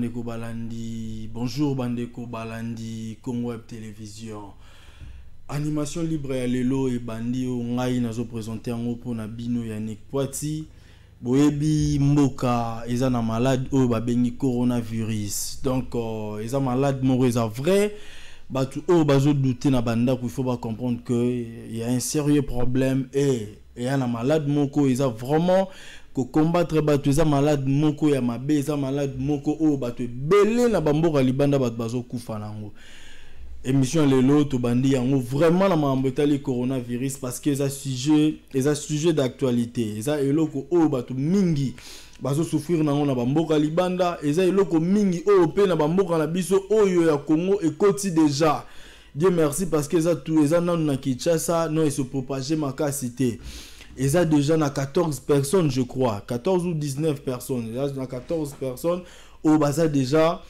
Bandeko Balandi, bonjour Bandeko Balandi, Congo Web Télévision. Animation libre ya lelo et bandi o ngai nazo présenter en pour na bino Yannick Poiti. Boyebi mboka eza na malade o babengi coronavirus. Donc eza malade moko eza vrai. Batu o bazo douter na banda qu'il faut pas comprendre que il y a un sérieux problème et il y a un malade moko eza vraiment ko combattre batu eza malade moko ya mabe eza malade moko o batu belé na bamboka libanda batu bazo kufa nango. Émission lelo to bandi yango vraiment na mambetali coronavirus parce que sujet d'actualité eza eloko o batu mingi bazo souffrir nango na bamboka libanda eza eloko mingi o pe na bamboka na biso oyo ya Congo ekoti déjà. Dieu merci parce que eza tout eza nanu na Kinshasa non et se propager makasité. Eza déjà na 14 personnes je crois, 14 ou 19 personnes. Eza na 14 personnes au baza déjà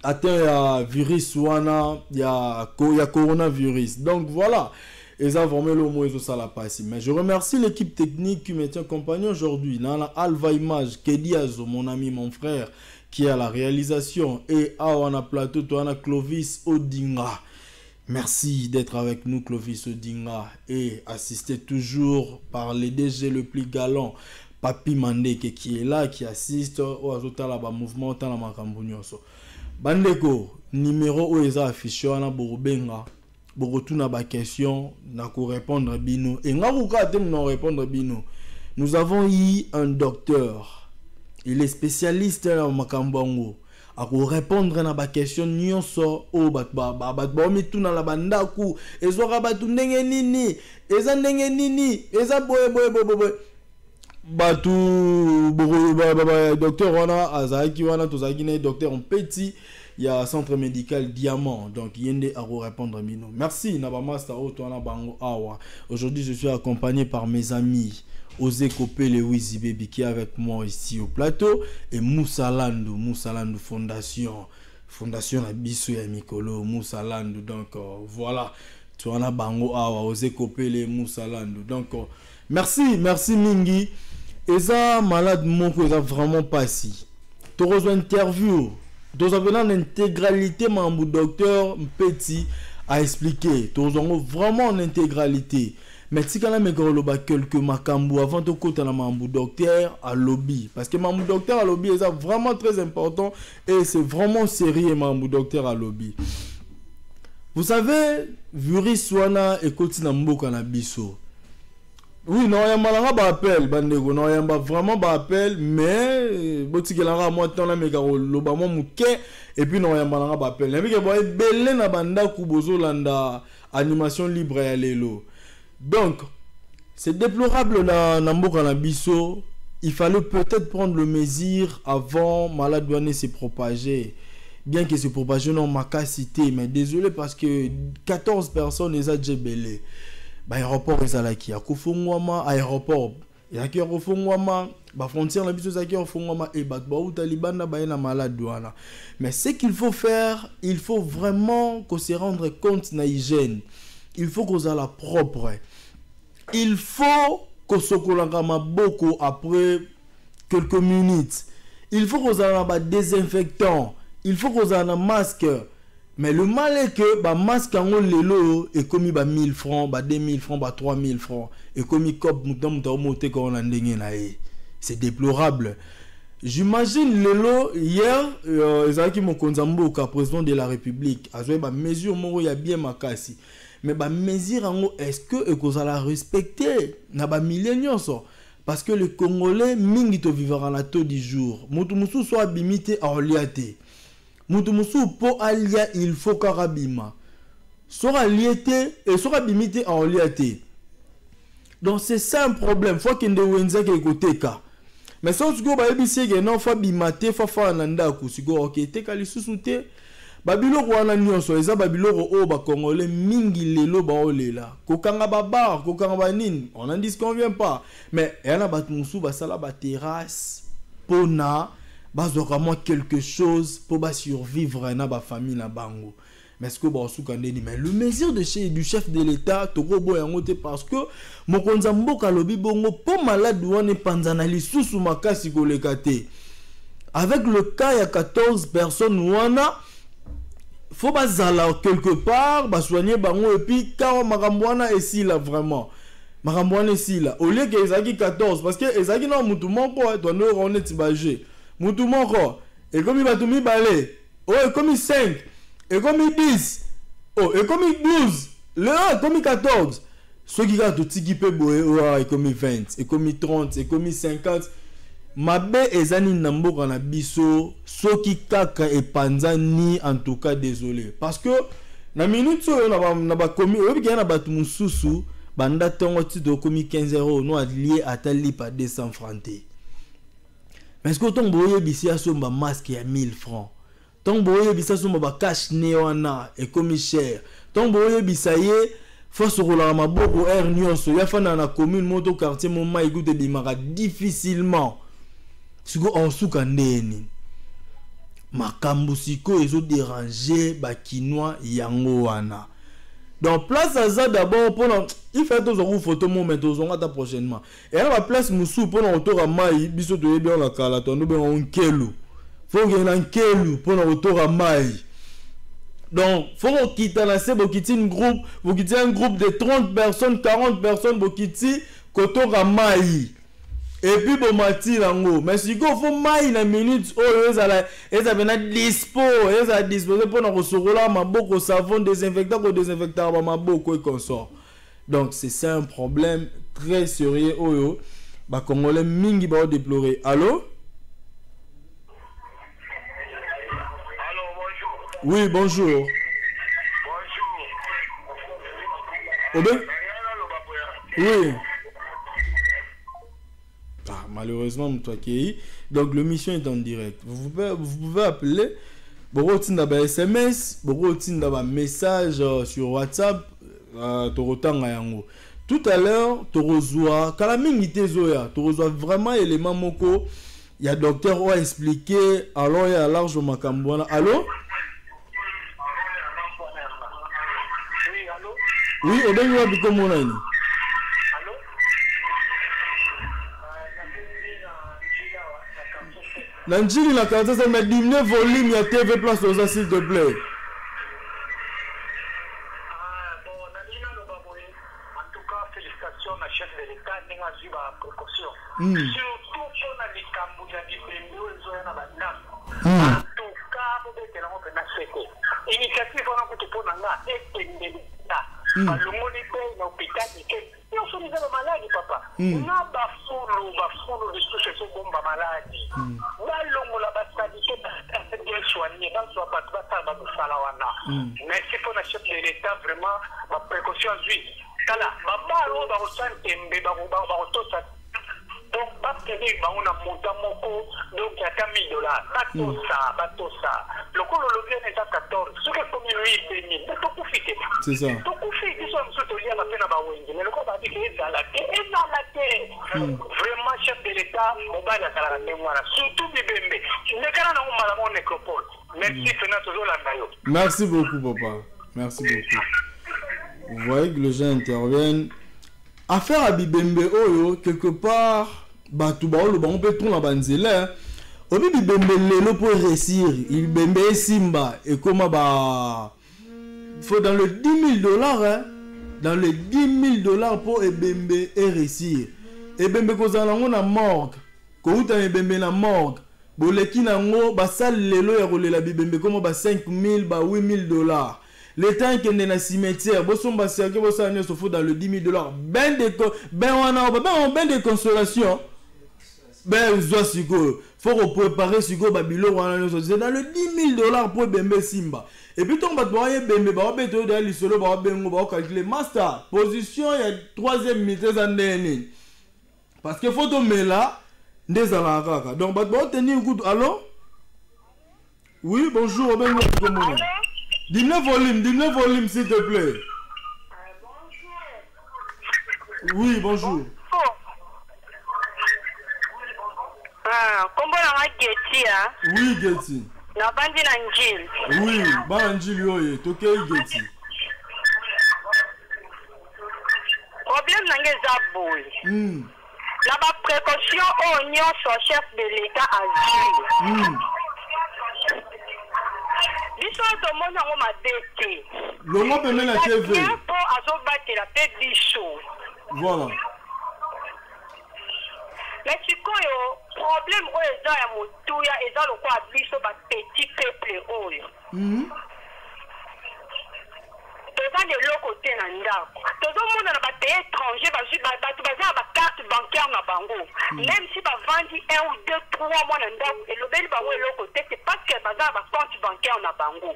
atteint ya virus wana ya coronavirus. Donc voilà, et ça vraiment le mot ça la passe. Mais je remercie l'équipe technique qui me tient compagnie aujourd'hui. Nana Alva Image, Kediazo, mon ami, mon frère, qui est à la réalisation, et Awana Plateau, Toana Clovis Odinga. Merci d'être avec nous, Clovis Odinga, et assisté toujours par les DG le plus galant, Papi Mandeke, qui est là, qui assiste au Azotala mouvement Tala Makambunyoso. Bandeko, numéro où ils ont affiché wana Borobenga, Borotuna ba question, na ko répondre bino. Et nga ko katem na répondre bino. Nous avons eu un docteur. Il est spécialiste en makambango. A ko répondre na ba question nyonso o bat mi tuna la bandaku. Ezo ka batu ndenge nini? Eza ndenge nini? Eza boy. Batu docteur wana azaki wana tozaki na docteur en petit il y a centre médical Diamant donc yende a répondre mino. Merci na ba master auto na bango awa. Aujourd'hui je suis accompagné par mes amis Osé Kopé le Wizi Baby qui est avec moi ici au plateau et Moussa Landou fondation na biso ya Mikolo Moussa Landou. Donc voilà tu en as bango awa Osé Kopé le Moussa Landou. Donc merci mingi. Eza malade moko eza vraiment pas si. Torozo interview. Nous avons l'intégralité mambu docteur Petit a expliqué. Torozo vraiment en intégralité. Mais si quand même ba quelques makambu avant de côté na mambu docteur à lobby parce que mambu docteur à lobby est vraiment très important et c'est vraiment sérieux mambu docteur à lobby. Vous savez virus wana ekoti na mboka na biso. Oui, non, il y a un appel, bandego, non, il y a vraiment un appel, mais boti que la moi tant la méga le bamo mouké et puis non, il y a un appel. Il y a un belé na banda kubozo landa animation libre ya lelo. Donc, c'est déplorable na mboka na biso. Il fallait peut-être prendre le mesure avant malade douane se propager. Bien que se propager non ma cité, mais désolé parce que 14 personnes les a déjà belé. Aéroport ezalaki ya kofungwama aéroport ya ki kofungwama ba frontière la biso zaki kofungwama et ba utalibanda ba na malade wana. Mais ce qu'il faut faire, il faut vraiment qu'on se rendre compte na hygiène. Il faut qu'on soit propre. Il faut qu'on sokolanga maboko après quelques minutes. Il faut qu'on soit ba désinfectant. Il faut qu'on soit un masque. Mais le mal est que ba masque en lelo est commis ba 1000 francs, ba 2000 francs, ba 3000 francs et commis cop mouton monter quand on a ndenge na e. C'est déplorable. J'imagine lelo hier ezaki mokonzambo ka président de la République a joué ba mesure moko ya bien makasi. Mais ba mesure en est-ce que ekozala respecter na ba milléniaux so parce que le Congolais mingi to vivra na taux du jour. Mutu musu so abimité a oliate. Moutumusu po alia il faut karabima. Sora liete et sora bimite en liate. Donc c'est ça un problème. Faut qu'il y ait des wenza qui écoutent ka. Mais si tu go ba ebisi ke non fa bimate fa nanda ku sigo ok te kali susute. Babilo wana nyonso eza babilo o ba congolais mingi lelo ba olela. Kokanga ba bar, kokanga ba nini, on en dit qu'on vient pas. Mais yana batumusu ba sala ba terrasse pona vraiment quelque chose pour survivre na ba famille na bango. Mais ce que mais le mesure de chez du chef de l'État toko boyangote parce que mokonza mboka lobi bongo po malade wane panzana lisusu makasi kolekate avec le cas il y a 14 personnes wana faut bazala quelque part ba soigner bango et puis quand makambwana ici là vraiment makambwana ici là au lieu que ezaki 14 parce que ezaki na mutu moko to ndo on tibagé mutu moko et comme il va tout mi balé oh et comme 5 et comme 10 oh et comme 12 le comme 14 ceux qui gardent tout qui peut boire oh et comme 20 et comme 30 et comme 50 mabe ezani namboka na biso soki kaka epanzani en tout cas désolé parce que na minute so na ba komi obi na batu mususu banda tongo ti do komi 15 € no lié atali pa 200 francs té mais ce que ton boye bisi aso ba masque ya 1000 francs ton boye bisi aso ba cash ne wana e komi cher ton boye bisaye faut se rouler maboko air nyonso ya fana na commune moto quartier mon ma écoute bimaka difficilement siko on suka ndeni makambo siko ezo déranger ba kinois yango wana donc place aza d'abord pour il fait tous une photo moment tous on attend prochainement et la place musu pour retour à mai biso to bien la kala to no be on kelu faut que na kelu pour retour à mai donc faut quitter la c'est vous quitter un groupe vous quitter un groupe de 30 personnes 40 personnes vous quitter koto à mai et puis bon mati lango mais si go faut mai na minute oh eza bena dispo eza disposé pour na recevoir maboko savon désinfectant ko désinfectant ba maboko et consort donc c'est ça un problème très sérieux oyo ba congolais mingi ba déplorer. Allô bonjour. Oui bonjour. Bonjour. Oui. Ah, malheureusement, donc le mission est en direct. Vous pouvez appeler. Beaucoup de SMS, beaucoup de messages sur WhatsApp. Tout à l'heure, tu reçois. Tu reçois vraiment élément moko. Il y a docteur qui a expliqué. Alors il y a large Makambouana. Allô? Oui, on a dit comment on a dit. L'Anjili la carte ça met diminuer volume ya TV place aux s'il te plaît. Bon, Nanina Lobaboye, en tout cas félicitations à chef de l'État n'enga ziba précaution. Surtout pour na likambu ya bibembo ezoya na bandam. En tout cas, pour que la on na seko. Initiative on a pour pour nanga etende l'État. Alumoni pe na hôpital ke yo soni za maladi papa. Na bafulu de tout ce bomba maladi. Balongo la basalité bien soigné dans soit pas ba sala wana. Merci pour la chef de l'État vraiment ma précaution lui. Kala baba ro ba osante mbeba ba otosa. Donc parce que on a monté moko donc il y a $1000. Batosa. Le coup le bien est à 14. Ce que comme 8000 mais tout profiter. C'est ça. Tout profiter ils sont surtout liés à la peine à Wendy. Mais le coup va dire que est dans la terre. Vraiment chef de l'État on va la kala mémoire surtout Bibembe. Ne kana na umala nécropole. Merci Fena toujours la nayo. Merci beaucoup papa. Merci beaucoup. Vous voyez que les gens interviennent. Affaire à Bibembe oyo quelque part batu ba lo ba on peut tourner la banzela obi Bibembe lelo pour réussir il bembe simba et comment ba faut dans le $10,000 hein dans le $10,000 pour Ebembe et réussir Ebembe ko zala ngona morgue ko uta Ebembe na morgue boleki nango ba sal lelo ya kolela Bibembe comment ba $5,000 ba $8,000 l'État qui est dans le cimetière, bosomba serge bosane se fout dans le $10,000. Ben de consolation. Ben zoasiko. Faut préparer siko babilo wana c'est dans le $10,000 pour Bembe Simba. Et puis ton batboye Bembe ba beto dans l'isolo ba bengo ba calculer master position il y a troisième mitese andeni. Parce que faut tomber là ndezala kaka. Donc batbo tenir good. Allô? Oui, bonjour, ben comment? Dis-le volume s'il te plaît. Bonjour. Oui, bonjour. Comment on a Getty, hein? Oui, Getty. Na bandi na Njil. Oui, ba Njil yoye, toke Getty. Problème nange zaboy. Na ba précaution au union sur chef de l'État à Jules. Biso to mona ngo mabete. Longo pembe la TV. Po azo batela pe biso. Voilà. Mais sikoyo problème oyo eza ya motuya eza lokwa biso ba petit peuple oyo. Toza de loko te na ndako. Tozomona na bapays étrangers bato baza na carte bancaire na bango. Même si bavandi 1 ou 2, 3 mois na ndako elobeli bango eloko te, c'est parce que baza na compte bancaire na bango.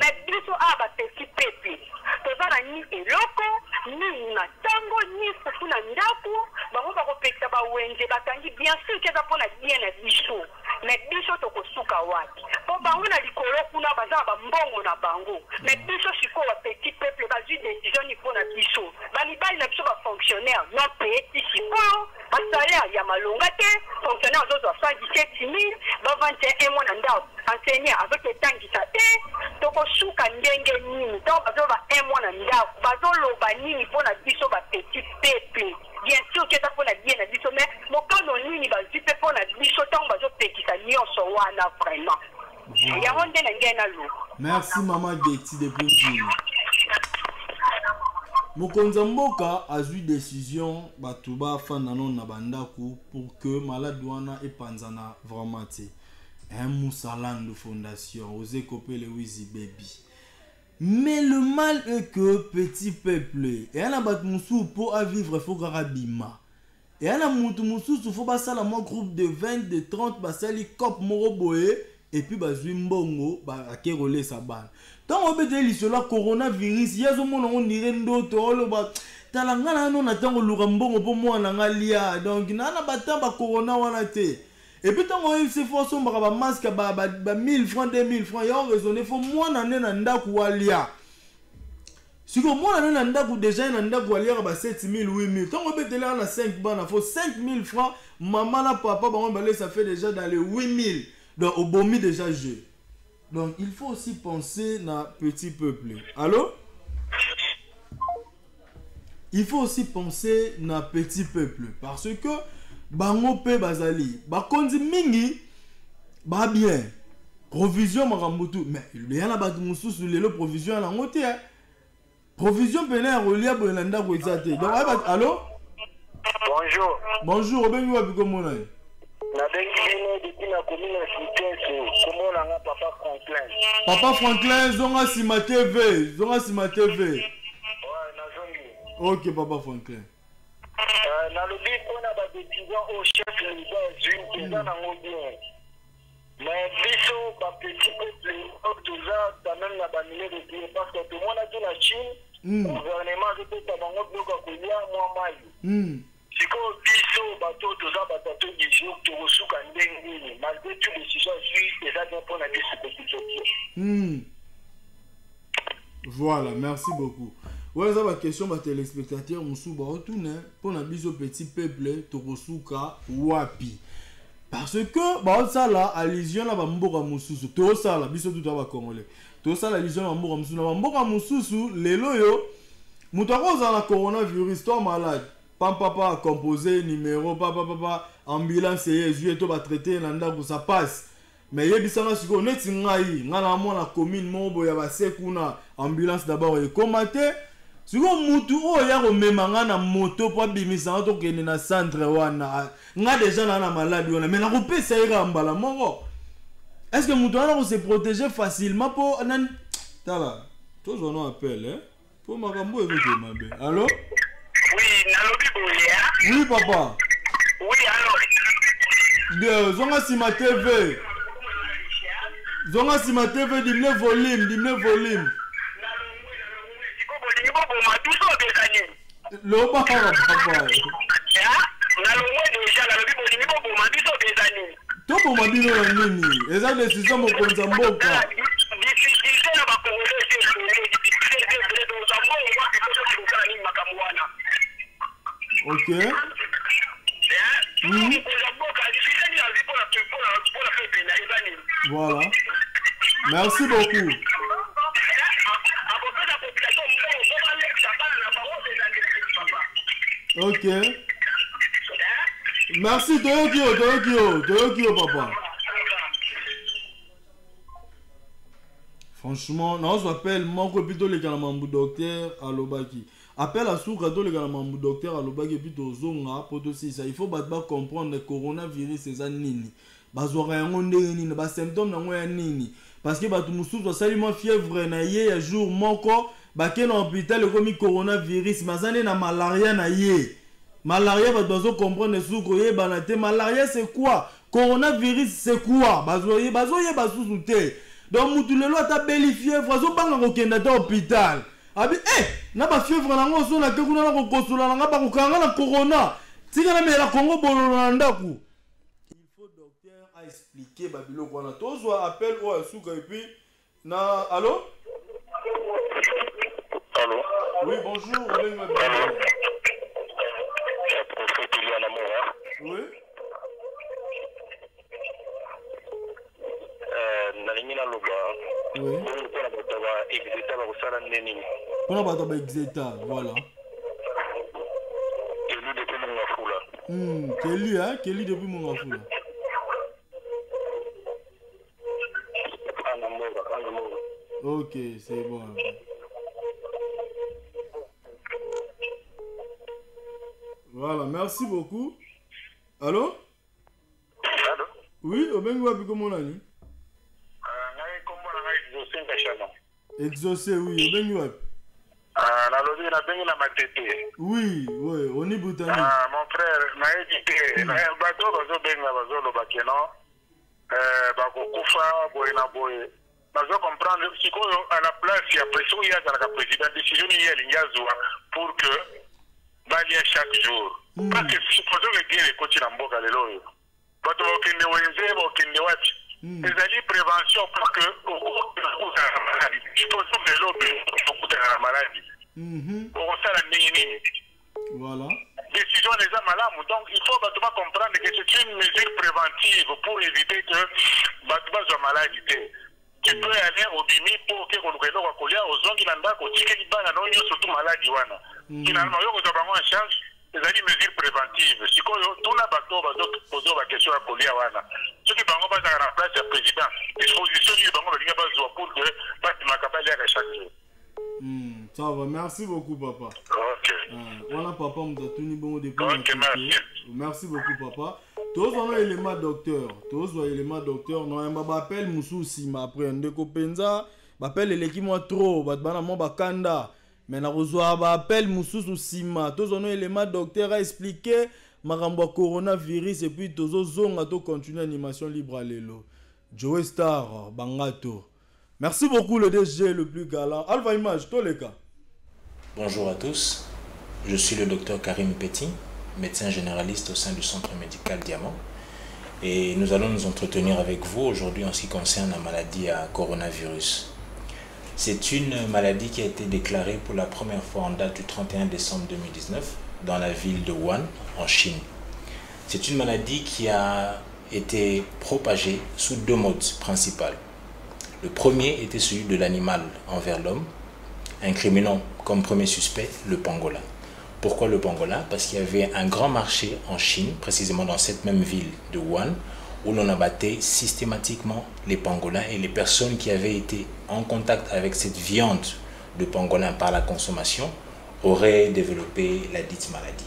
Mais biso a ba petit peuple. Toza na ni eloko, ni na tango, ni fufu na ndako. Bango bakopekisa bawenze bakangi bien sûr keza mpona bien na biso. Mais biso tokosuka wapi? Po bango na likolo kuna baza na bambongo na bango. Mais biso sikoyo ba petit peuple bazwi décision ni mpona biso. Balibali na biso bafonctionnaire non payé ici po basalaire ya malonga te. Fonctionnaire azozwa 117 000 bavandi 1 mois na ndako. Enseignant azoketangisa te. Tokosuka ndenge nini? Donc bazoba 1 mois na ndako. Bazoloba nini mpona biso ba petit peuple? Bien sûr que ça pour la bien à biso, mais mon cas non ni va juste pour la biso tant bazo pekisa nyonso wana vraiment. Ya honde na ngena lu. Merci maman Getty de Punjini. Mokonza mboka a eu décision batuba fanano na bandaku pour que malade wana epanzana vraiment te. Un Moussalan de fondation osé copier le Wizi Baby. Mais le mal est que petit peuple et un abat moussou pour vivre faut garabima et un amoutou moussou faut passer la mon groupe de 20 de 30 basali cop moroboé et puis bazuimbongo ba akerole sa ban tant on peut dire sur la coronavirus yazo mon on dirait ndoto lo ba talangana non attend lurambongo pour moi na ngalia donc nana bata ba corona wana te. Et puis tant qu'on se force on ba masque ba 1000 francs 2000 francs ya raisonner faut moi na nda ku walia. Si ko moi na nda ku déjà na nda ku walia ba 7000 8000 tant on peut te là na 5 bana faut 5000 francs maman la papa ba on balé ça fait déjà dans les 8000 donc au bomi déjà jeu. Donc il faut aussi penser na petit peuple. Allô? Il faut aussi penser na petit peuple parce que bango pe bazali bakonzi mingi ba bien provision makambutu mais il y a na batu mususu lelo provision na ngote provision pena relia bolanda ko ezate donc allô bonjour obengi wapi komona na bengi depuis la commune africaine komona nga papa Franklin zonga sima TV OK papa Franklin na lobi pona ba décision au chef de l'État une dans en bien mais biso ba petit peuple autoza quand même na ba numéro de parce que tout le monde a dit la Chine gouvernement de tout ba ngo bloka ko lia moi mai siko biso ba autoza ba tato du jour to suka ndenge malgré tout décision suite et ça pour la décision. Voilà, merci beaucoup. Ouais, ça va question ba téléspectateurs musu ba retourner pour na biso petit peuple tokosuka wapi. Parce que ba ça là allusion la ba mboka mususu to ça là biso tout ba congolais. To ça la allusion ba mboka mususu na mboka mususu lelo yo mutakoza na coronavirus to malade. Papa a composé numéro papa ambulance et to ba traiter na ndako ça passe. Mais yebisanga siko neti ngai ngana mo na commune mobo ya ba sekuna ambulance d'abord et commenter. Si vous mutu oya ko memanga na moto po bimisa to kene na centre wana nga déjà na malade wana mais na ko pesa ira mbala moko. Est-ce que mutu ana ko se protéger facilement pour nan tala tous on appelle hein pour makambo ezo te mabe. Allô? Oui, nalobi boya. Oui papa. Oui alors. De zonga sima TV. Zonga sima TV dimne volume. Le papa. To pour ma bino nini? Eza décision mo konza mboka. OK. Voilà. Merci beaucoup. OK. Merci, Toyokio, papa. Franchement, non, je m'appelle Manko plutôt les Kalamambou docteur à Lobaki. Appelle à Souka les Kalamambou docteur à Lobaki plutôt Zonga, Potosi. Il faut comprendre le coronavirus, c'est ça nini. Bazouara yangonde nini, bas symptômes nangoya nini. Parce que batu mususu salima fièvre na ye ya jour moko, baké na hôpital comme coronavirus, mazane na malaria na ye. Malaria batu bazo comprendre souko ye banate. Malaria c'est quoi? Coronavirus c'est quoi? Bazoye basusu te. Donc mutulelo ata beli fièvre, azo banga kokenda ta hôpital. Abi na ba fièvre nango so na tekuna na kokosola nga ba kokanga na corona. Tika na mela Congo bololo na ndaku. Il faut docteur a expliquer babilo kwana. Tozo appel o asuka et puis na allô? Allô? Oui, bonjour. Prophète Elian Amoura. Oui. Nalingi na loba. Oui. Mpona bato ba exeta bakosala nini? Mpona bato ba exeta, voilà. Keli depuis Mongafula. Keli depuis Mongafula. Anamora. Ok, c'est bon. Voilà, merci beaucoup. Allô? Allô? Oui, Obengo wapi comment on a dit? Exaucé, oui, Obengo wapi? Nalobi na bengi na matete. Oui, on est boutani. Mon frère, na edité, bato bazo benga bazo loba keno. Bakokufa boye na boye. Bazo comprendre sikoyo à la place ya pression ya za président décision ni ya lingazwa pour que balia chaque jour. Parce que supposons que guerre est na mboka lelo yo. Bato okende wenze okende wapi. ezali prévention pour que supposons que l'homme est malade. okosala ndenge nini. Voilà. Décision des malamu. Donc il faut comprendre que c'est une mesure préventive pour éviter que Batouba soit malade. Tu peux aller au bimi pour que on kolia aux gens qui n'ont pas qu'au bana non surtout maladie wana. Finalement yo ko en charge des mesures préventives. Si ko tout na bato bazo poser la question à kolia wana. Ce qui bango ba na place du président. Disposition du bango ba linga bazo pour que pas makabali à chaque jour. Ça va, merci beaucoup papa. Ok. Voilà papa, m'datuni bon depuis. Ok, merci beaucoup papa. Tous on a élément docteur. Tous on a élément docteur. Non, on m'appelle Moussoussi, mais après on décopenza, m'appelle l'équipe moi trop, batbana mon bakanda. Mais na reçoit m'appelle Moussoussi ma. Tous on a élément docteur a expliqué marambo coronavirus et puis tous zonga to continuer animation libre à lelo. Joe Star Bangato. Merci beaucoup le DG le plus galant. Alpha Image, tous les cas. Bonjour à tous, je suis le docteur Karim Petit, médecin généraliste au sein du centre médical Diamant. Et nous allons nous entretenir avec vous aujourd'hui en ce qui concerne la maladie à coronavirus. C'est une maladie qui a été déclarée pour la première fois en date du 31 décembre 2019 dans la ville de Wuhan, en Chine. C'est une maladie qui a été propagée sous deux modes principaux. Le premier était celui de l'animal envers l'homme, incriminant comme premier suspect le pangolin. Pourquoi le pangolin? Parce qu'il y avait un grand marché en Chine, précisément dans cette même ville de Wuhan, où l'on abattait systématiquement les pangolins et les personnes qui avaient été en contact avec cette viande de pangolin par la consommation auraient développé la dite maladie.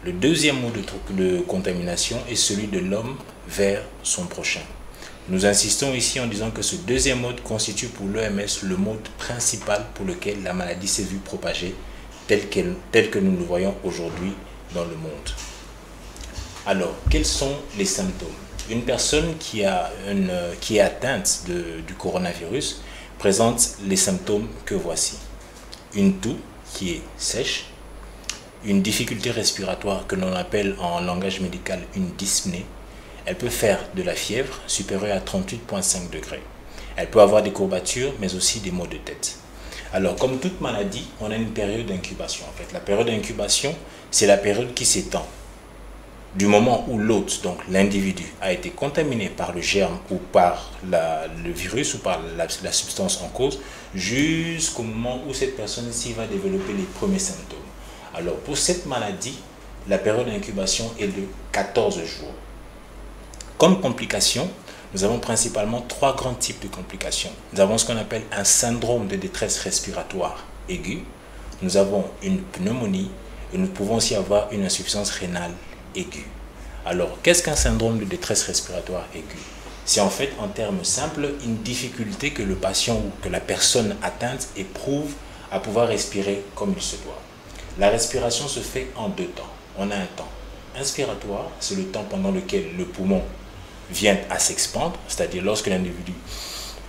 Le deuxième mode de contamination est celui de l'homme vers son prochain. Nous insistons ici en disant que ce deuxième mode constitue pour l'OMS le mode principal pour lequel la maladie s'est vue propager tel que nous le voyons aujourd'hui dans le monde. Alors, quels sont les symptômes? Une personne qui est atteinte du coronavirus présente les symptômes que voici. Une toux qui est sèche, une difficulté respiratoire que l'on appelle en langage médical une dyspnée. Elle peut faire de la fièvre supérieure à 38,5 degrés. Elle peut avoir des courbatures, mais aussi des maux de tête. Alors, comme toute maladie, on a une période d'incubation. En fait, la période d'incubation, c'est la période qui s'étend du moment où l'hôte, donc l'individu, a été contaminé par le germe ou par le virus ou par la substance en cause, jusqu'au moment où cette personne-ci va développer les premiers symptômes. Alors, pour cette maladie, la période d'incubation est de 14 jours. Comme complications, nous avons principalement 3 grands types de complications. Nous avons ce qu'on appelle un syndrome de détresse respiratoire aiguë, nous avons une pneumonie et nous pouvons aussi avoir une insuffisance rénale aiguë. Alors, qu'est-ce qu'un syndrome de détresse respiratoire aiguë? C'est en fait, en termes simples, une difficulté que le patient ou que la personne atteinte éprouve à pouvoir respirer comme il se doit. La respiration se fait en 2 temps. On a un temps inspiratoire, c'est le temps pendant lequel le poumon vient à s'expandre, c'est-à-dire lorsque l'individu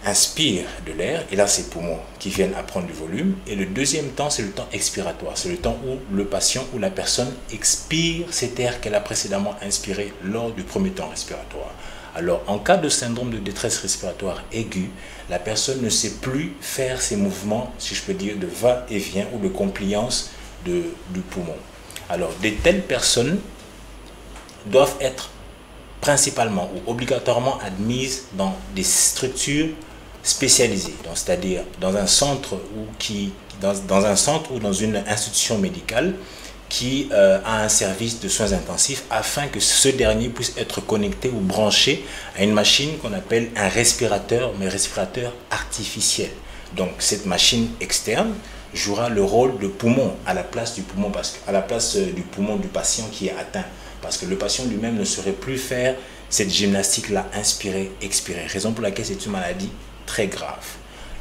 inspire de l'air, et là c'est les poumons qui viennent à prendre du volume. Et le deuxième temps, c'est le temps expiratoire, c'est le temps où le patient ou la personne expire cet air qu'elle a précédemment inspiré lors du premier temps respiratoire. Alors, en cas de syndrome de détresse respiratoire aiguë, la personne ne sait plus faire ces mouvements, si je peux dire, de va-et-vient ou de compliance du poumon. Alors, de telles personnes doivent être principalement ou obligatoirement admises dans des structures spécialisées, c'est-à-dire dans un centre ou dans une institution médicale qui a un service de soins intensifs afin que ce dernier puisse être connecté ou branché à une machine qu'on appelle un respirateur, mais respirateur artificiel. Donc cette machine externe jouera le rôle de poumon à la place du poumon, du poumon du patient qui est atteint. Parce que le patient lui-même ne saurait plus faire cette gymnastique-là, inspirer, expirer. Raison pour laquelle c'est une maladie très grave.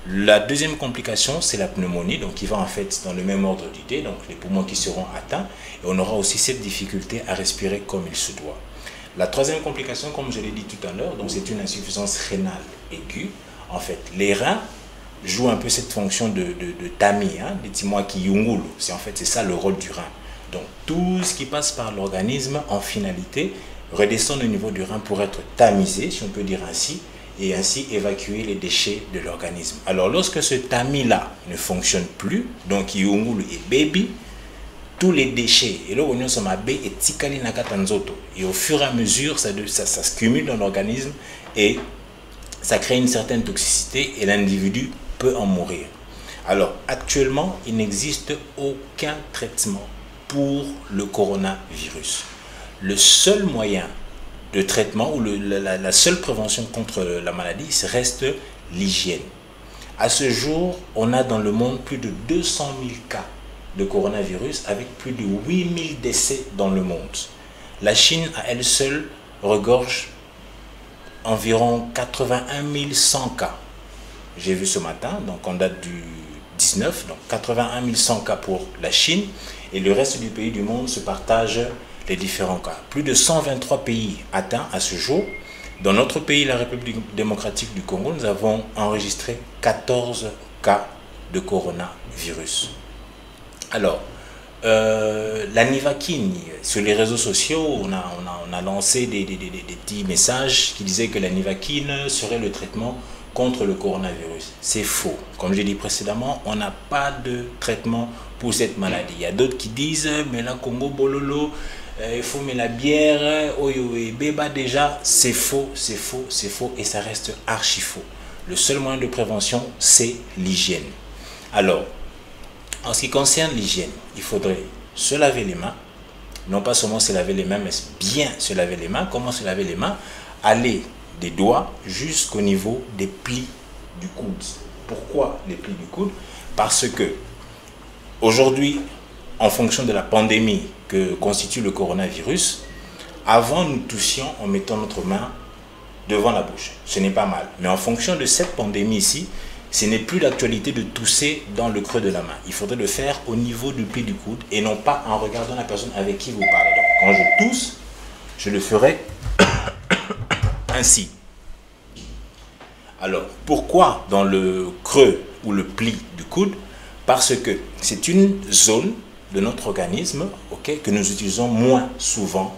La deuxième complication, c'est la pneumonie, donc qui va en fait dans le même ordre d'idée, donc les poumons qui seront atteints, et on aura aussi cette difficulté à respirer comme il se doit. La troisième complication, comme je l'ai dit tout à l'heure, donc c'est une insuffisance rénale aiguë. En fait, les reins jouent un peu cette fonction de tamis, dites-moi qui yungulu, c'est ça le rôle du rein. Donc tout ce qui passe par l'organisme, en finalité, redescend au niveau du rein pour être tamisé, si on peut dire ainsi, et ainsi évacuer les déchets de l'organisme. Alors lorsque ce tamis-là ne fonctionne plus, donc yungulu et baby, tous les déchets, et au fur et à mesure, ça se cumule dans l'organisme et ça crée une certaine toxicité et l'individu peut en mourir. Alors actuellement, il n'existe aucun traitement pour le coronavirus. Le seul moyen de traitement ou la seule prévention contre la maladie reste l'hygiène. À ce jour, on a dans le monde plus de 200 000 cas de coronavirus avec plus de 8 000 décès dans le monde. La Chine, à elle seule, regorge environ 81 100 cas. J'ai vu ce matin, donc en date du 19, donc 81 100 cas pour la Chine, et le reste du pays du monde se partage les différents cas. Plus de 123 pays atteints à ce jour. Dans notre pays, la République démocratique du Congo, nous avons enregistré 14 cas de coronavirus. Alors, la Nivaquine, sur les réseaux sociaux, on a lancé des petits messages qui disaient que la Nivaquine serait le traitement contre le coronavirus. C'est faux. Comme j'ai dit précédemment, on n'a pas de traitement pour cette maladie. Il y a d'autres qui disent, mais la Congo Bololo, il faut mettre la bière, béba déjà, c'est faux, c'est faux, c'est faux et ça reste archi faux. Le seul moyen de prévention, c'est l'hygiène. Alors, en ce qui concerne l'hygiène, il faudrait se laver les mains, non pas seulement se laver les mains, mais bien se laver les mains. Comment se laver les mains? Aller des doigts jusqu'au niveau des plis du coude. Pourquoi les plis du coude? Parce que aujourd'hui, en fonction de la pandémie que constitue le coronavirus, avant nous toussions en mettant notre main devant la bouche. Ce n'est pas mal. Mais en fonction de cette pandémie ici, ce n'est plus l'actualité de tousser dans le creux de la main. Il faudrait le faire au niveau du pli du coude et non pas en regardant la personne avec qui vous parlez. Donc, quand je tousse, je le ferai ainsi. Alors, pourquoi dans le creux ou le pli du coude? Parce que c'est une zone de notre organisme que nous utilisons moins souvent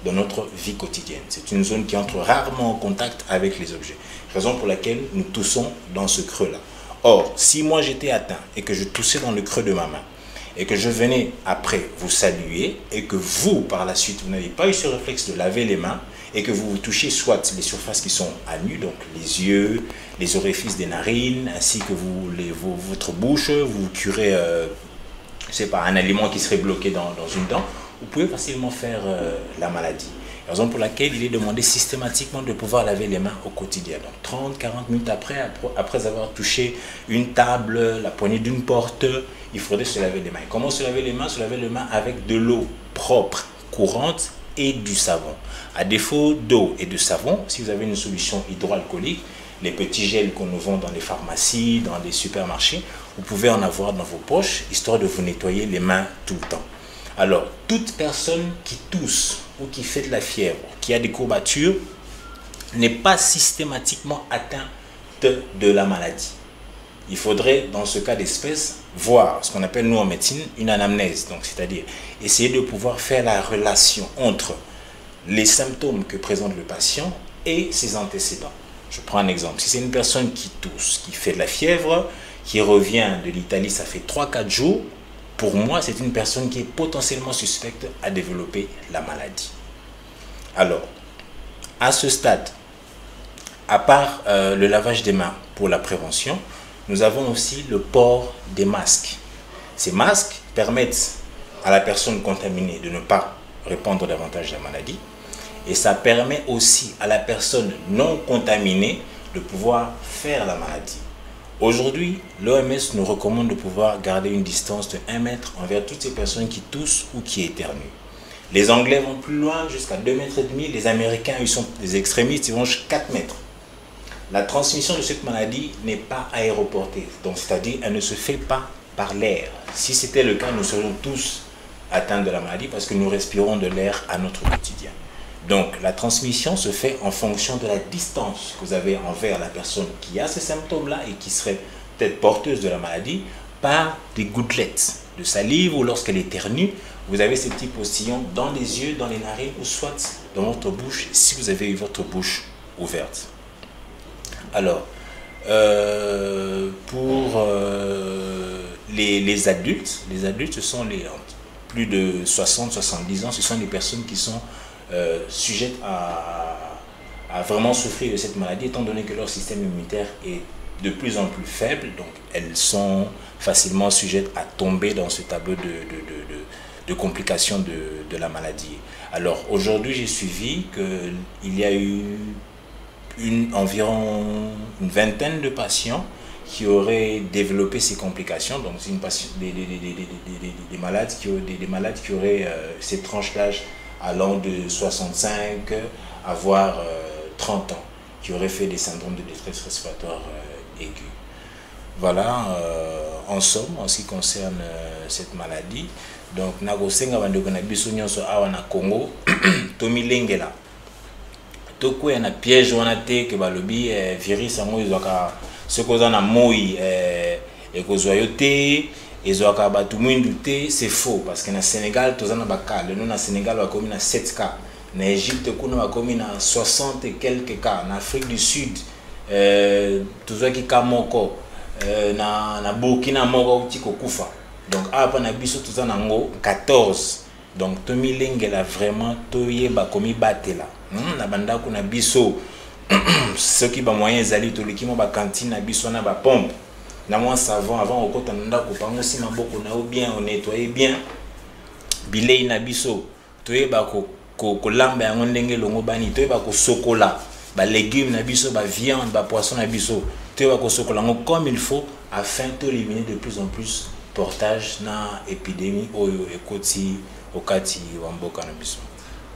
dans notre vie quotidienne. C'est une zone qui entre rarement en contact avec les objets. Raison pour laquelle nous toussons dans ce creux-là. Or, si moi j'étais atteint et que je toussais dans le creux de ma main et que je venais après vous saluer et que vous, par la suite, vous n'avez pas eu ce réflexe de laver les mains et que vous vous touchez soit les surfaces qui sont à nu, donc les yeux, les orifices des narines, ainsi que votre bouche, vous curez, je sais pas, un aliment qui serait bloqué dans une dent, vous pouvez facilement faire la maladie. Raison pour laquelle il est demandé systématiquement de pouvoir laver les mains au quotidien. Donc 30-40 minutes après avoir touché une table, la poignée d'une porte, il faudrait se laver les mains. Comment se laver les mains? Se laver les mains avec de l'eau propre, courante et du savon. À défaut d'eau et de savon, si vous avez une solution hydroalcoolique, les petits gels qu'on nous vend dans les pharmacies, dans les supermarchés, vous pouvez en avoir dans vos poches, histoire de vous nettoyer les mains tout le temps. Alors, toute personne qui tousse ou qui fait de la fièvre, qui a des courbatures, n'est pas systématiquement atteinte de la maladie. Il faudrait, dans ce cas d'espèce, voir ce qu'on appelle, nous en médecine, une anamnèse. Donc, c'est-à-dire essayer de pouvoir faire la relation entre les symptômes que présente le patient et ses antécédents. Je prends un exemple. Si c'est une personne qui tousse, qui fait de la fièvre, qui revient de l'Italie, ça fait 3-4 jours, pour moi, c'est une personne qui est potentiellement suspecte à développer la maladie. Alors, à ce stade, à part le lavage des mains pour la prévention, nous avons aussi le port des masques. Ces masques permettent à la personne contaminée de ne pas répandre davantage la maladie. Et ça permet aussi à la personne non contaminée de pouvoir faire la maladie. Aujourd'hui, l'OMS nous recommande de pouvoir garder une distance de 1 mètre envers toutes ces personnes qui toussent ou qui éternuent. Les Anglais vont plus loin, jusqu'à 2,5 mètres. Les Américains, ils sont des extrémistes, ils vont jusqu'à 4 mètres. La transmission de cette maladie n'est pas aéroportée. Donc, c'est-à-dire, elle ne se fait pas par l'air. Si c'était le cas, nous serions tous atteints de la maladie parce que nous respirons de l'air à notre quotidien. Donc, la transmission se fait en fonction de la distance que vous avez envers la personne qui a ces symptômes-là et qui serait peut-être porteuse de la maladie par des gouttelettes de salive ou lorsqu'elle éternue, vous avez ces petits postillons dans les yeux, dans les narines ou soit dans votre bouche si vous avez eu votre bouche ouverte. Alors, pour les adultes, ce sont les plus de 60-70 ans, ce sont les personnes qui sont sujettes à vraiment souffrir de cette maladie, étant donné que leur système immunitaire est de plus en plus faible, donc elles sont facilement sujettes à tomber dans ce tableau de complications de la maladie. Alors aujourd'hui, j'ai suivi qu'il y a eu environ une vingtaine de patients qui auraient développé ces complications. Donc c'est des malades qui auraient ces tranches d'âge allant de 65 à voire 30 ans, qui auraient fait des syndromes de détresse respiratoire aiguë. Voilà, en somme, en ce qui concerne cette maladie. Donc, nagosenga bandeko na biso nyonso awa na Congo, tomilengela. Toko na piège wana te ke balobi virus yango ezwaka sokoza na moi ekozwa yo te, ezwaka batu mwindu te, c'est faux parce que na Sénégal tozana baka, le na Sénégal bakomi na 7 cas. Na Égypte kuna bakomi na 60 et quelques cas. Na Afrique du Sud tozwaki ka moko. Na Burkina moko tiko kufa. Donc après na biso tout en ango 14. Donc tomilengela vraiment toyeba komi batela. Na banda kuna biso ceux qui ba moyen ezali to lekimo ba cantine na biso na ba pompe. Na moi savon avant okota ndako pango si maboko na o bien on nettoyer bien. Bilei na biso toyeba ko lamba yango ndenge longo bani toyeba ko sokola ba légumes na biso ba viande ba poisson na biso toyeba ko sokola ngo comme il faut afin d'éliminer de plus en plus portage na épidémie oyo ekoti okati wamboka na biso.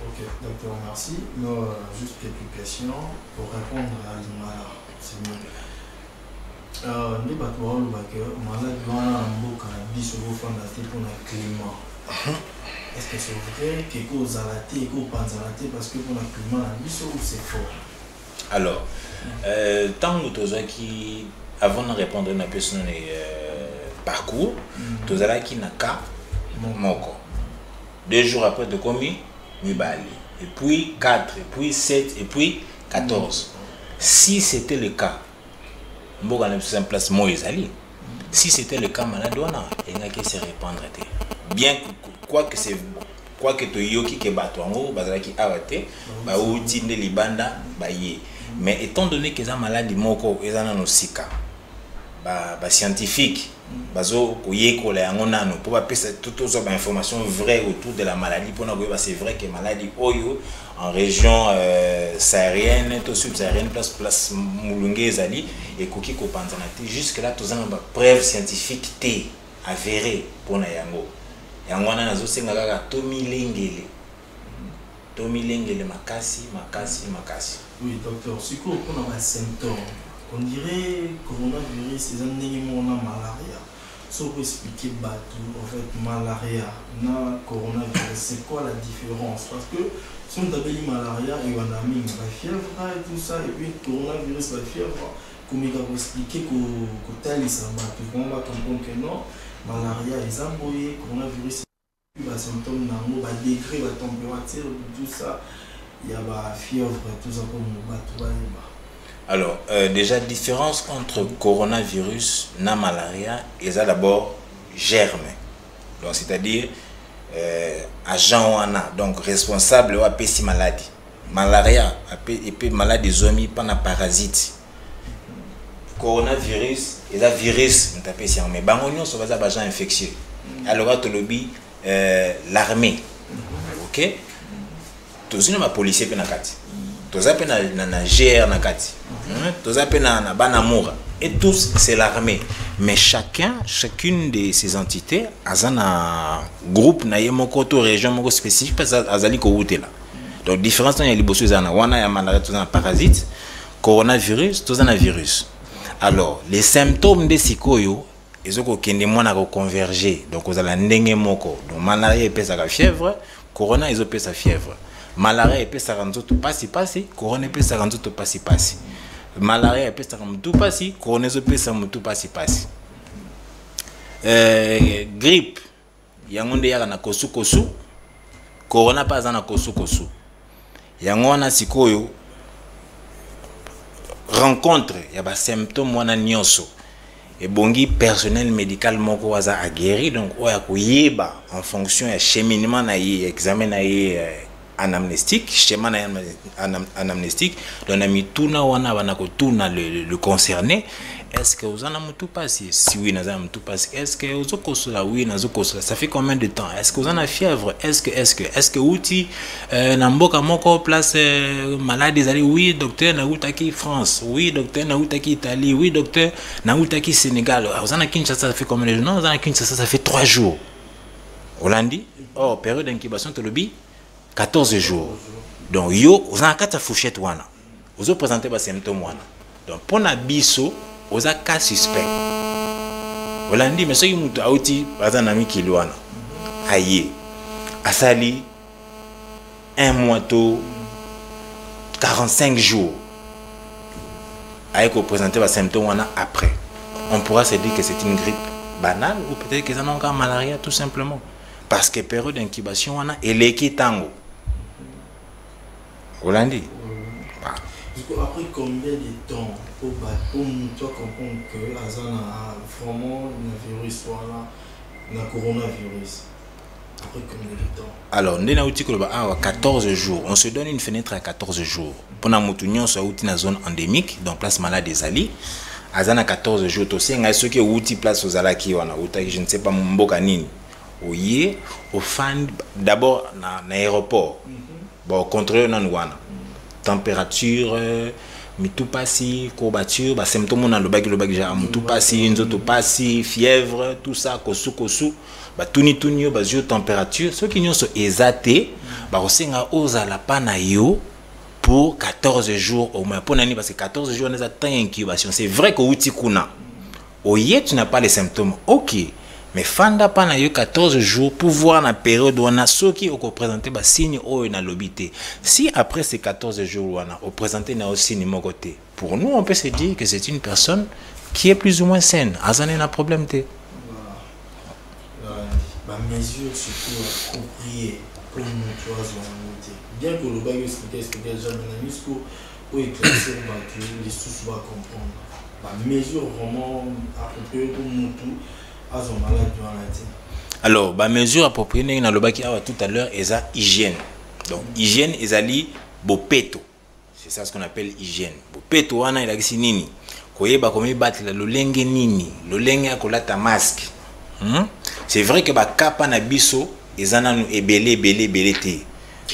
Ok, docteur, merci. Non, juste quelques questions pour répondre à Limala. C'est mieux. Les bâtiments, le malade doit mboka na biso fondation pour le climat. Est-ce que c'est vrai que cause à la thé, parce que pour le climat na biso c'est fort? Alors, tant que qui avant de répondre à la question parcours, tu as qui n'a qu'à moko. 2 jours après de commis, Mibali. Et puis 4, et puis 7, et puis 14. Si c'était le cas, Mboga n'a plus en place Moïse Ali. Si c'était le cas, Maladona, il n'y a qu'à se répandre. Bien que quoi que tu yoki ke batwango, bazaki arate, ba outi de libanda, ba ye. Mais étant donné que les malades moko, ils en ont 6 cas. scientifique bazo koyekola yango nano pour bapesa toute autre information vraie autour de la maladie pour na koyeba c'est vrai que maladie oyo en région saharienne to subsaharienne place mulunge ezali et koki ko panzana te jusque là tozana ba preuve scientifique te avérée pour na yango wana nazo senga kaka to milengele makasi. Oui docteur, si on a un symptôme on dirait coronavirus c'est un élément malaria. Si on peut expliquer en fait malaria na coronavirus c'est quoi la différence? Parce que si on appelle malaria et on a mis la fièvre et tout ça et puis coronavirus la fièvre comme il va expliquer que tel ça on va comprendre que non malaria est emboyé coronavirus les symptômes normaux degré la température tout ça il y a la fièvre tout ça comme alors déjà différence entre coronavirus na malaria et ça d'abord germe donc c'est-à-dire agent wana donc responsable wa pesi maladie malaria et puis maladie zombie pas na parasite coronavirus et ça virus on t'appelle mais bangonio so baza agent infectieux alors to lobby l'armée ok tozina ma policier pe na kati toza pe na GR na kati toza pe na banamura et tous c'est l'armée mais chacune de ces entités azana groupe na yemoko to région moko spécifique parce azali ko wutela donc différence dans ya liboso zana wana ya malaria tozana parasite coronavirus tozana virus alors les symptômes de sikoyo ezoko kende mwana ko converger donc ozala ndenge moko donc malaria epesa fièvre corona ezopesa fièvre malaria epesa nzoto pasi corona epesa nzoto pasi malaria epesa mutu pasi corona ezopesa mutu pasi grippe yango nde yaka na kosu corona pas na kosu yango wana sikoyo rencontre ya ba symptômes wana nyonso et bongi personnel médical moko waza aguerri donc oya koyeba en fonction ya cheminement na yi examen na yi anamnestique schéma na anamnestique donc na mituna wana wana ko tuna le concerné est-ce que vous en avez tout passé si oui nous avons tout passé est-ce que vous avez oui nous avons ça fait combien de temps est-ce que vous en avez fièvre est-ce que outil na mboka moko place malade des oui docteur na outaki France oui docteur na outaki Italie oui docteur na outaki Sénégal vous en avez Kinshasa ça fait combien de jours non vous en avez Kinshasa ça fait 3 jours Hollandi oh période d'incubation to lobby 14 jours donc yo vous en avez 4 fourchettes wana vous avez présenté ba symptômes wana donc pour na biso aux cas suspect Hollandi mais ce qui mutu auti bazana mi kilwana aye asali 1 mois to 45 jours avec présenter les symptômes wana après on pourra se dire que c'est une grippe banale ou peut-être que c'est encore malaria tout simplement parce que période d'incubation wana eleki tango Hollandi après combien de temps pour toi comprendre que Azana vraiment un virus voilà un coronavirus après combien de temps alors ndena uti ko ba 14 jours on se donne une fenêtre à 14 jours pour na mutu nyonso uti na zone endémique donc place malade des ali Azana 14 jours to senga soki uti place ozalaki wana uta je ne sais pas mboka nini oye au fan d'abord na aéroport bon contrôle nan wana température mitu pasi courbature ba symptômes na lobaki ja mitu pasi nzoto pasi fièvre tout ça kosu ba tuni ba yeux température ce qui nyonso ezate ba kosenga ozala pana yo pour 14 jours au moins pour nani parce que 14 jours on a temps incubation c'est vrai que uti kuna oye tu n'as pas les symptômes OK mais fanda pana yo 14 jours pour voir la période où on a ceux qui ont présenté ba signe o na lobité si après ces 14 jours on a présenté na aussi ni côté pour nous on peut se dire que c'est une personne qui est plus ou moins saine azane na problème té ba mesure surtout appropriée pour nous tu vois bien que le bagage explique déjà dans jusqu'au pour éclaircir les sous va comprendre ba mesure vraiment appropriée pour nous tout. Alors, la mesure appropriée dans le baki tout à l'heure est la hygiène. Donc, hygiène est ali bopeto. C'est ça ce qu'on appelle hygiène. Bopeto wana il a nini. koyeba komi batela lolenge nini lolenge akolata masque. C'est vrai que bakapa na biso ezana nu ebele te.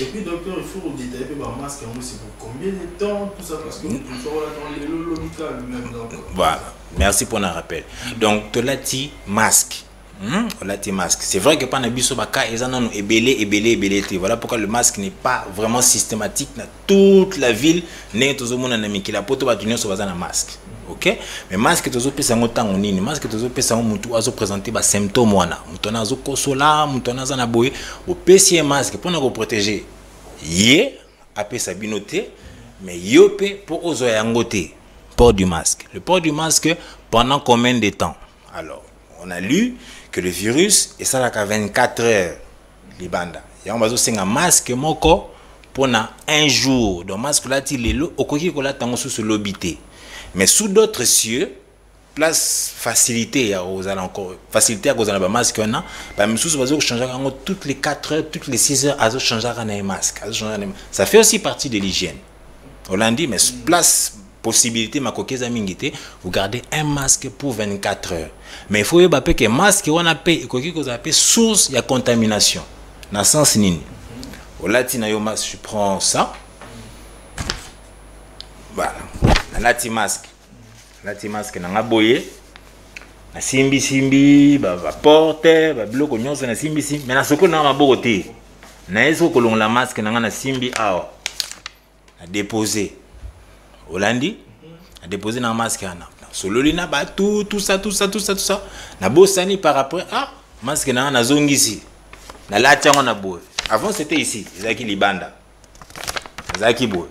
Et puis docteur, il faut détailler le masque c'est pour combien de temps tout ça parce que nous sommes dans le l'hôpital même donc. Voilà. Merci pour le rappel. Donc tolati masque. Masque. C'est vrai que pendant biso baka ezana nu ebele te. Voilà pourquoi le masque n'est pas vraiment systématique dans toute la ville. Ne tozomona na mikila poto batunyo so bazana masque. OK? Mais masque tozo pesa ngotango nini? Masque tozo pesa mutu azo présenter ba symptômes wana. Mutu na zo kosola, mutu na za na boye, o pesi masque pour na ko protéger. Yé apesa binoté, mais yope pour ozo yangote. Port du masque. Le port du masque pendant combien de temps? Alors, on a lu que le virus est ça à 24 heures libanda. Ya on bazo senga masque moko pour na un jour. Donc masque là ti lelo okoki ko la tango sous l'obité. Mais sous d'autres cieux, place facilité aux encore facilité à cause de la masque on a, bah même sous bazo changer toutes les 4 heures, toutes les 6 heures à changer un masque. Ça fait aussi partie de l'hygiène. On l'a dit mais place possibilité ma kokeza mingité, vous gardez un masque pour 24 heures. Mais il faut pas que masque on a payé koki ko appelle source il y a contamination. Dans sens nini. Au latin yo masque je prends ça. Voilà. Lati masque na nga boye na simbi ba porte ba bloko nyonso na simbi mais na soko na maboko te na eso kolonga la masque na nga na simbi awa na déposer Holandi na déposer na masque ana sololi na ba tout ça na bosani par après masque na nga na zongisi na lati yango na boye avant c'était ici ezaki libanda ezaki boye.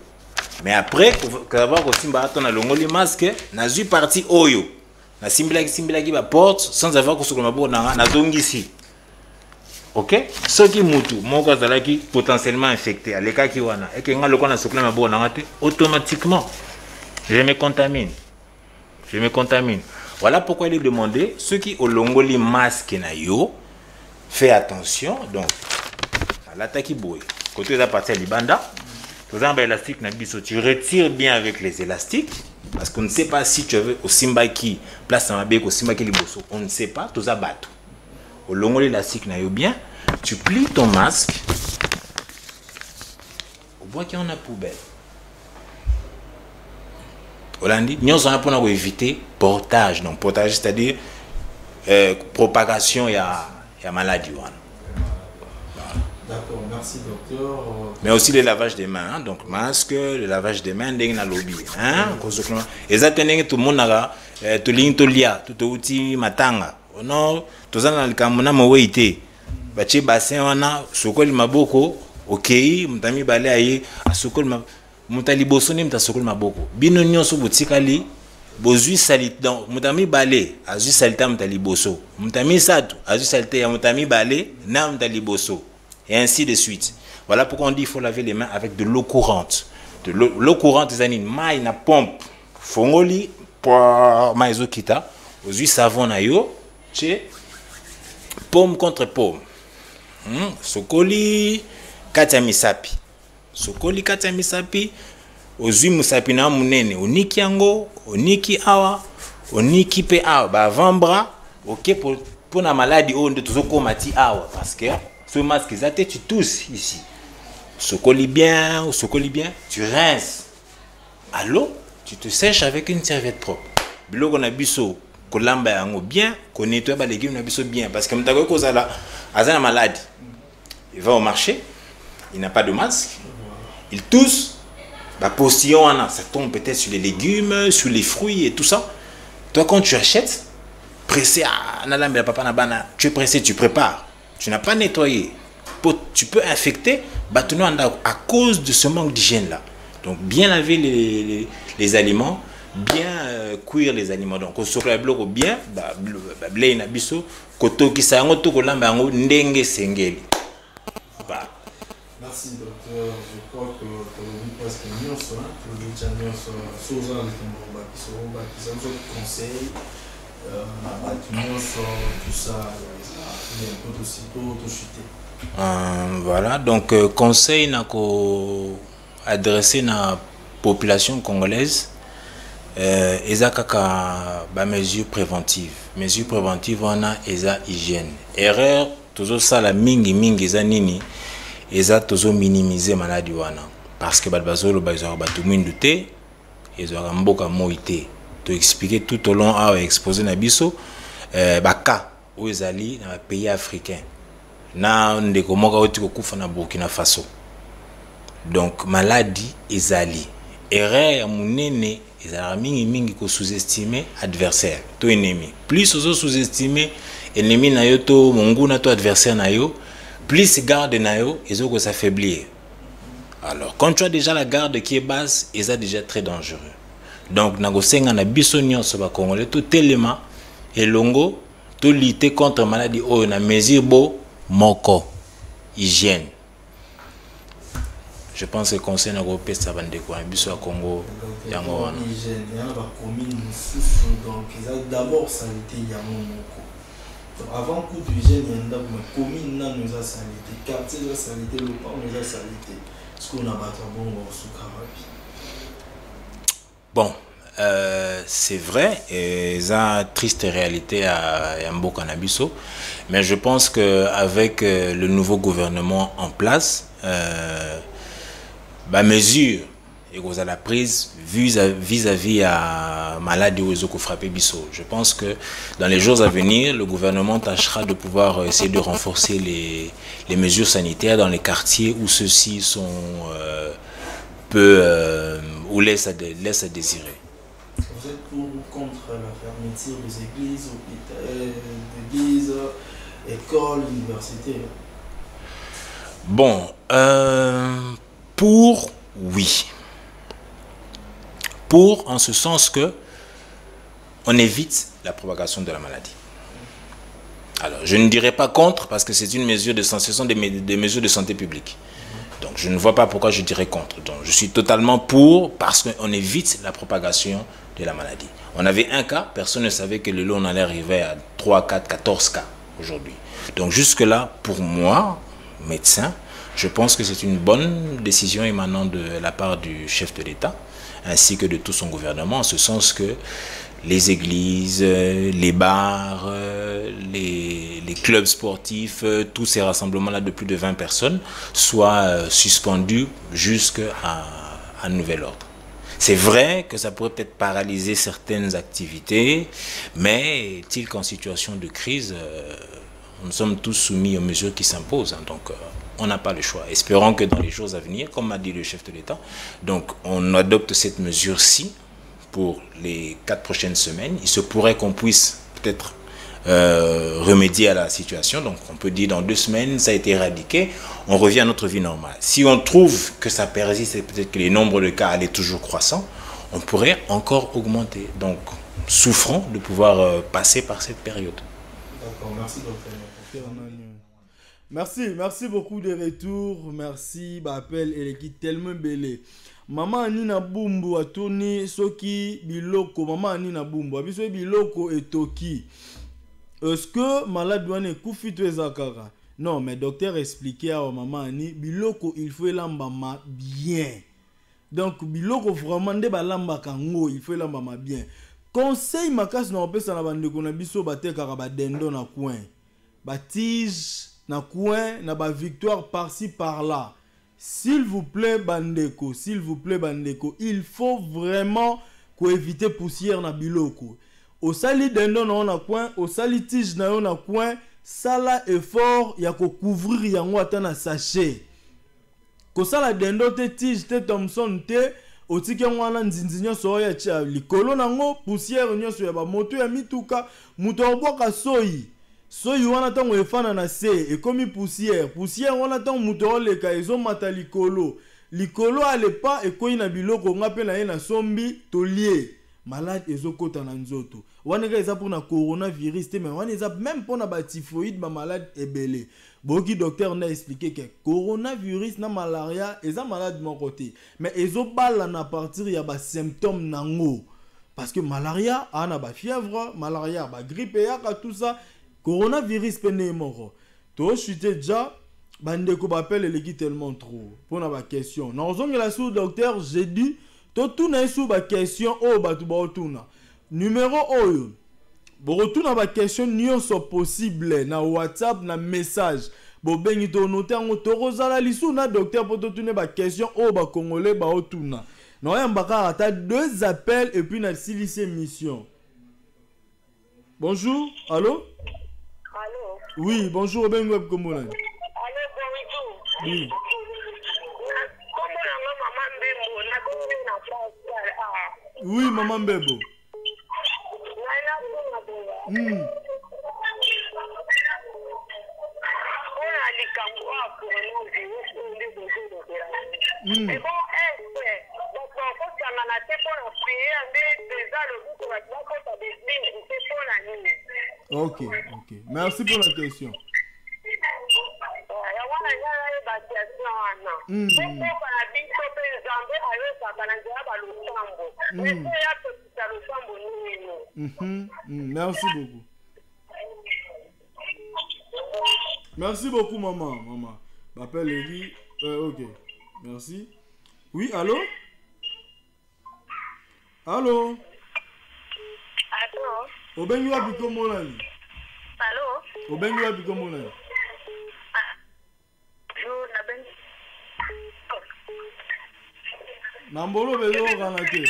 Mais après, quand on simba ton a longoli masque, na zu parti oyo, na simba qui va porte sans avoir que ce qu'on a beau na zongi ici. Ok? Ce qui mutu, mon cas qui potentiellement infecté, à l'écart qui wana, et que nga le qu'on a ce qu'on a beau na automatiquement, je me contamine. Voilà pourquoi il est demandé ceux qui ont longoli masque na yo, fais attention donc. À l'attaque boy, côté de la partie libanda. Vous avez un élastique, tu retires bien avec les élastiques. Parce qu'on ne sait pas si tu veux au Simbaki, place en au Simbaki liboso. On ne sait pas, tout ça bat. Au long de l'élastique, bien, tu plies ton masque. On voit qu'il y en a poubelle. Hollandi, nous avons pour éviter portage. Donc, portage, c'est-à-dire propagation, il y a maladie. D'accord, merci docteur. Mais aussi le lavage des mains, hein? Donc masque, le lavage des mains, dans le lobby. Exactement, tout le monde a tout l'intolia, tout outil matanga. Non, tout ça dans le camona moweite. Bachi bassin on a sokol maboko, ok, mutami bale ayi, a sokol mutali bosoni mta sokol maboko. Bino nyonso botikali bozui salit donc mutami bale, azu salita mutali boso. Mutami satu, azu salita ya mutami bale, na mutali boso. Et ainsi de suite. Voilà pourquoi on dit qu'il faut laver les mains avec de l'eau courante. De l'eau courante, c'est une maille, une pompe. Fongoli, pour maïzo kita. Aux huiles savon na yo, c'est pomme contre pomme. Sokoli, katia misapi. Sokoli, katia misapi. Aux huiles musapi na munene. Oniki yango, oniki awa, oniki pe awa. Ba avant-bras, ok, pour la maladie, on de tout mati awa. Parce que ce masque, tu tousses ici. Se colle bien, tu rinces à l'eau, tu te sèches avec une serviette propre. Bilo qu'on a biso, qu'on lamba bien, qu'on nettoie les légumes, on a biso bien. Parce que m'tako cause à la maladie. Il va au marché, il n'a pas de masque, il tousse, la postillon, ça tombe peut-être sur les légumes, sur les fruits et tout ça. Toi, quand tu achètes, pressé à tu es pressé, tu prépares. Tu n'as pas nettoyé. Tu peux infecter à cause de ce manque d'hygiène là. Donc bien laver les aliments, bien cuire les aliments. Donc au socle bloc bien, blé na biso, koto ki sa ngoto ko lamba ngo ndenge sengeli. Merci docteur, je crois que tu as presque mieux ça, tu as mieux ça, sur ça les conseils. Tout ça, voilà, donc conseil n'a qu'à adresser à la population congolaise. eza kaka ba mesure préventive on a eza hygiène erreur toujours ça la mingi eza nini eza toujours minimiser maladie wana parce que bazolo bazora batu mwindu te ezora mboka moité to expliquer tout au long à exposer na biso baka ou ezali na pays africain na ndeko moka oti kokufa na Burkina Faso donc maladie ezali erreur ya munene ezala mingi ko sous-estimer adversaire to ennemi plus ozo sous-estimer ennemi na yo to monguna to adversaire na yo plus garde na yo ezo ko s'affaiblir. Alors quand tu as déjà la garde qui est basse eza déjà très dangereux donc nagosenga na biso nyonso ba congolais to telema elongo to lutter contre maladie oyo na mesure bo moko hygiène. Je pense que le conseil n'a pas pu faire ça au Congo. D'abord, sanité, il y a mon avant coup d'hygiène, il y a une commune, nous a sanité, quartier, nous a sanité, le parc, nous a sanité. Est-ce qu'on a battu un bon sous Karabi? Bon, c'est vrai, et ça triste réalité à Yambo Canabiso, mais je pense qu'avec le nouveau gouvernement en place, la mesure et vous la prise vis-à-vis à maladie ou frappé biso. Je pense que dans les jours à venir, le gouvernement tâchera de pouvoir essayer de renforcer les mesures sanitaires dans les quartiers où ceux-ci sont peu ou laissent à désirer. Vous êtes pour ou contre la fermeture des églises, églises, écoles, universités? Bon, pour, oui. Pour, en ce sens que on évite la propagation de la maladie. Alors, je ne dirais pas contre, parce que c'est une mesure de santé, ce sont des mesures de santé publique. Donc, je ne vois pas pourquoi je dirais contre. Donc, je suis totalement pour, parce qu'on évite la propagation de la maladie. On avait un cas, personne ne savait que le lot on allait arriver à 3, 4, 14 cas aujourd'hui. Donc, jusque-là, pour moi, médecin, je pense que c'est une bonne décision émanant de la part du chef de l'État, ainsi que de tout son gouvernement, en ce sens que les églises, les bars, les clubs sportifs, tous ces rassemblements-là de plus de 20 personnes soient suspendus jusqu'à un nouvel ordre. C'est vrai que ça pourrait peut-être paralyser certaines activités, mais est-il qu'en situation de crise, nous sommes tous soumis aux mesures qui s'imposent. Donc, on n'a pas le choix. Espérons que dans les jours à venir, comme m'a dit le chef de l'État, donc on adopte cette mesure-ci pour les 4 prochaines semaines. Il se pourrait qu'on puisse peut-être remédier à la situation. Donc on peut dire dans 2 semaines, ça a été éradiqué, on revient à notre vie normale. Si on trouve que ça persiste et peut-être que les nombres de cas allaient toujours croissant, on pourrait encore augmenter. Donc souffrons de pouvoir passer par cette période. D'accord, merci docteur. Merci beaucoup de retour. Merci, appel et l'équipe tellement belé. Maman Nina Bumbu a tourné Soki Biloko. Maman Nina Bumbu a vu Biloko et Toki. Est-ce que malade douane koufi tu ezakara? Non, mais docteur expliquait à maman Ani Biloko il faut l'embama bien. Donc Biloko vraiment de balamba kango il faut l'embama bien. Conseil makas na opesa na bande ko na biso bate karaba dendo na coin. Batige na coin na ba victoire par-ci par-là. S'il vous plaît bandeko, il faut vraiment ko éviter poussière na biloko. Au sali dendo na on a coin, au sali tige na on a coin, sala effort ya ko couvrir yango ata na sachet. Ko sala dendo te tige te Thomson te otiki ngwana nzinzinyo so ya cha likolo nango poussière nyoso ya ba moto ya mituka muto oboka soyi. Soyi wana tango efana na se ekomi poussière wana tango muto oleka ezo mata likolo ale pa ekoyi na biloko ngape na ye na sombi tolie malade ezokota na nzoto wana eza pour na coronavirus te mais wana eza même pour na ba typhoïde ba malade ebele boki docteur na expliqué que coronavirus na malaria eza malade mon côté mais ezobala na partir ya ba symptômes nango parce que malaria ana ba fièvre malaria ba grippe ya tout ça coronavirus pene moro to chuté déjà bande ko appelle l'équipe tellement trop pour na ba question na ozongela sous docteur j'ai dit totuna esu ba question oyo bato baotuna numéro oyo bokotuna ba question nyonso possible na WhatsApp na message bobengi tonote yango tokozala lisu na docteur po totune ba question oyo bakongolais baotuna na oyamba kaka ata 2 appels et puis na silisi émission. Bonjour, allô? Allô? Oui, bonjour, obengi web komona. Allô, bonjour. Oui. Oui, maman Bebo. Ok, ok. Merci pour la question. Merci beaucoup. Merci beaucoup, maman. Maman. M'appelle Elie. Ok. Merci. Oui, allô? Allô? Allô? Obengi wapi komolani? Allô? Obengi wapi komolani? Nambolo bezo kanake.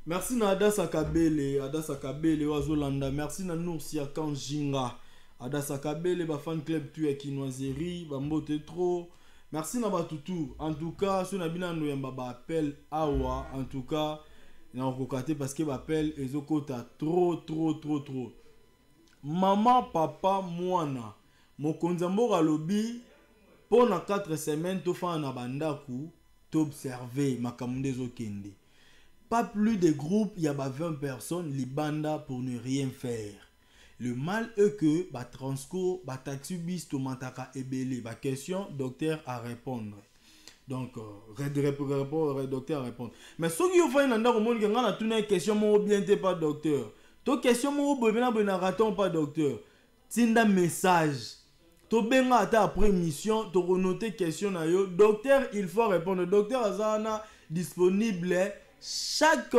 Merci na Adasa Kabele wazolanda. Merci na Noursia Kanjinga. Adasa Kabele ba fan club tu ya Kinoiserie, ba mbote trop. Merci na batutu. En tout cas, ce na bina no yamba ba appel awa. En tout cas, na okokate parce que ba appel ezokota trop. Maman, papa, mwana. Mokonza mboka lobi pendant 4 semaines to fa na bandaku to observer makambo kende. Pas plus de groupe, il y a 20 personnes, libanda pour ne rien faire. Le mal est que, transco, taxi bis, tomataka ebele. Question, docteur à répondre. Donc, docteur à répondre. Mais ce qui fait un monde qui a une question, moi, bien, t'es pas docteur. To question, moi, bien, raton pas docteur. Tinda message. To benga ata après mission, to renoter question na yo. Docteur, il faut répondre. Docteur Azana disponible. Chaque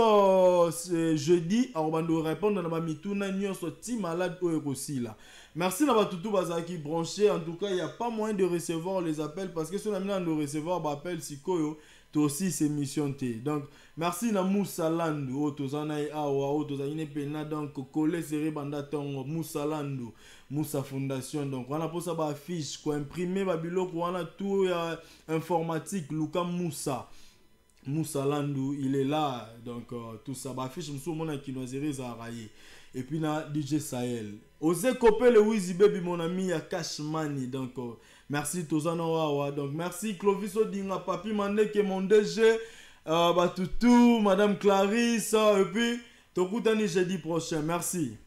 jeudi, on va nous répondre dans ma mituna nyonso ti malade aussi là. Merci na batutu bazaki branché. En tout cas, il n'y a pas moyen de recevoir les appels parce que si on a mis à nous recevoir appel sikoyo, toi aussi c'est mission T. Donc merci na Moussa Landu, otozana awa, otozana pena donc collé serré banda tongo Moussa Landu, Moussa Fondation. Donc on a pour ça ba fiche quoi imprimer ba biloko on a tout informatique Luka Moussa Landu, il est là, donc tout ça. Bah, fiche, monsieur, mon qui nous a raillé. Et puis, na DJ Sahel. Osez copier le Wizzy Baby, mon ami, à Cash Money. Donc, merci, Tozano. Donc, merci, Clovis Odinga, Papi Mande, qui est mon DG. Bah, Toutou, Madame Clarisse. Et puis, Tokutani jeudi prochain. Merci.